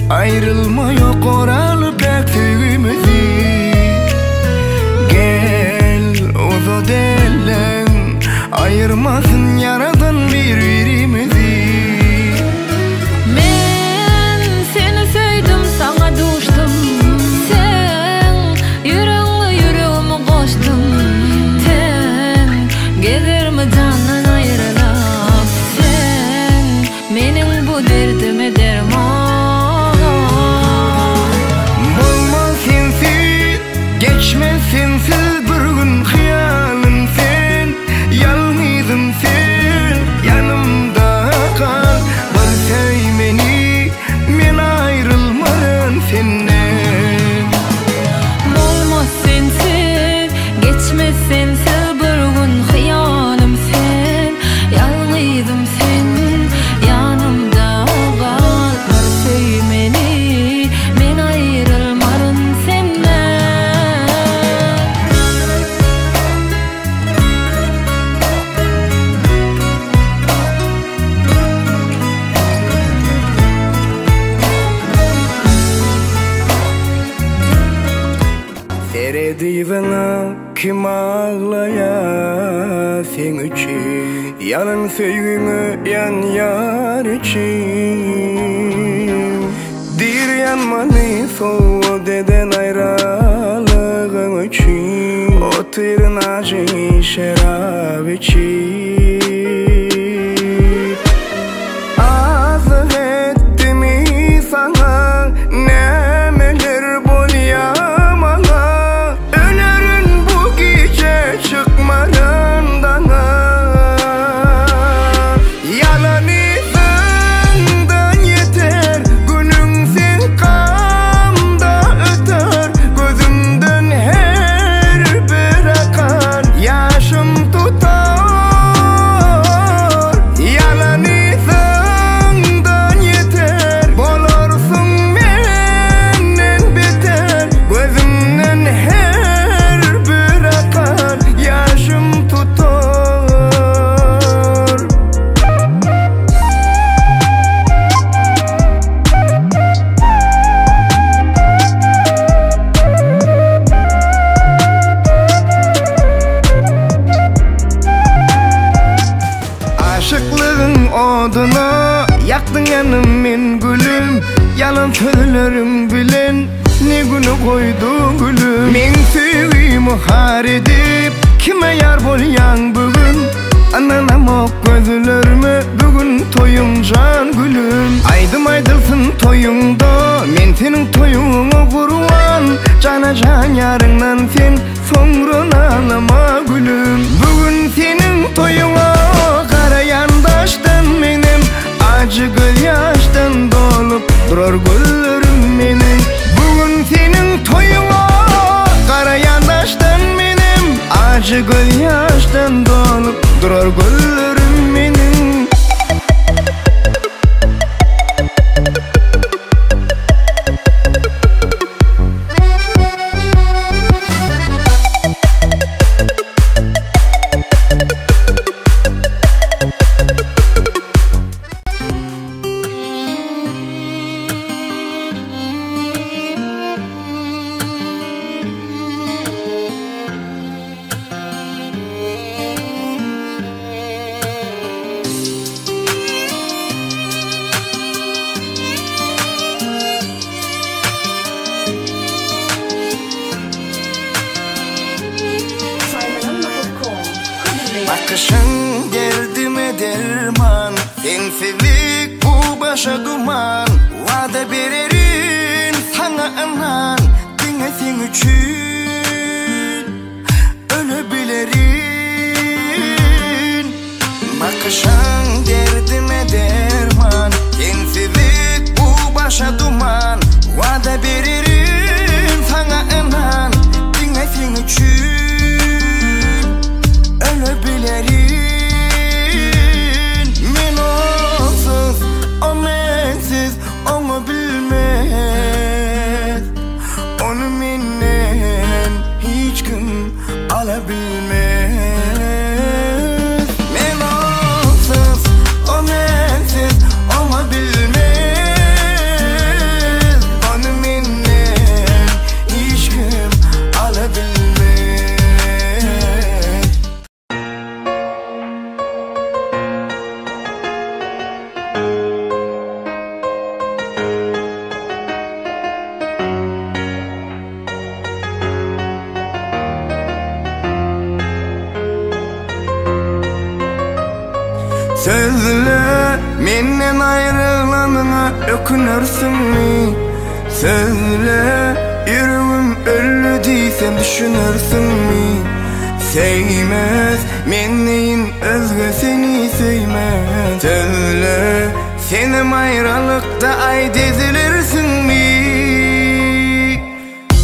Ayrılma yok oralı bektiğimizi. Gel uzo delen, ayırmasın yaradan birbirimizi. Men seni sevdim, sana düştüm. Sen yüreğime yüreğimi koştun. Ten gelir mi candan ayrılıp. Sen menin bu derdime derman. Bulmaz sensiz, geçmez sensiz bir gün hayalin sen. Yalnızım sen, yanımda kal. Bilsey beni, men ayrılmarım senden. Bulmaz sensiz, geçmez sensiz bir gün hayalim sen. Yalnızım sen, yanımda kal. Bilsey beni, men ayrılmarım senden. Seredivana kim ağlaya sen için. Yalan söylüğünü yan yar için. Dir yanmanı soğu deden ayrılığın için. Oturun acı şarap için. Azık etti mi sana nemeler bolyam ana. Ölerin bu gece çıkmadan dana. Yalanından yeter, günün sen kamda öter. Gözümden her bir akar yaşım tutar. Yalanından yeter, bolursun menden beter. Gözümden her bir akar yaşım tutar. Aşıklığın oduna yaktın yanım men gülüm. Yalan sözlerin bilen ne günü koydu gülüm. Men sevgimi har edip kime yar bolyan bugün. Ananam ok gözlerime bugün toyum can gülüm. Aydım aydılsın toyunda, men senin toyunu kurban. Cana can yarından sen sonra ağlama gülüm. Bugün senin toyuna kara yandaştan menim. Acı göz yaştan dolup durur güllerim benim. Bugün senin toyuna kara yandaştan menim. Acı göz yaştan dolup durur güllerim benim. Bakışın derdime derman. Sensizlik bu başa duman. Vade vererim sana anan. Dinlesin için ölebilirim. Bakışın derdime derman. Sensizlik bu başa duman. Vade vererim sana anan. Dinlesin için ölebilirim. Men onsuz, o mensiz, onu bilmez. Onu menden hiç kim alabilmez. Men onsuz, Söyle, menden ayrılanına ökünürsün mi? Söyle, yüreğim öldü diysem düşünürsün mi? Seymez, men neyin özgü seni seymez. Söyle, senim ayrılıkta ay dezilirsin mi?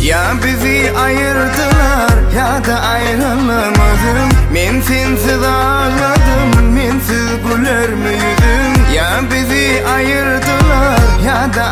Ya bizi ayırdılar ya da ayrılamadım. Men sensiz ağladım, mensiz güler mi yüzüm? Ya bizi ayırdılar ya da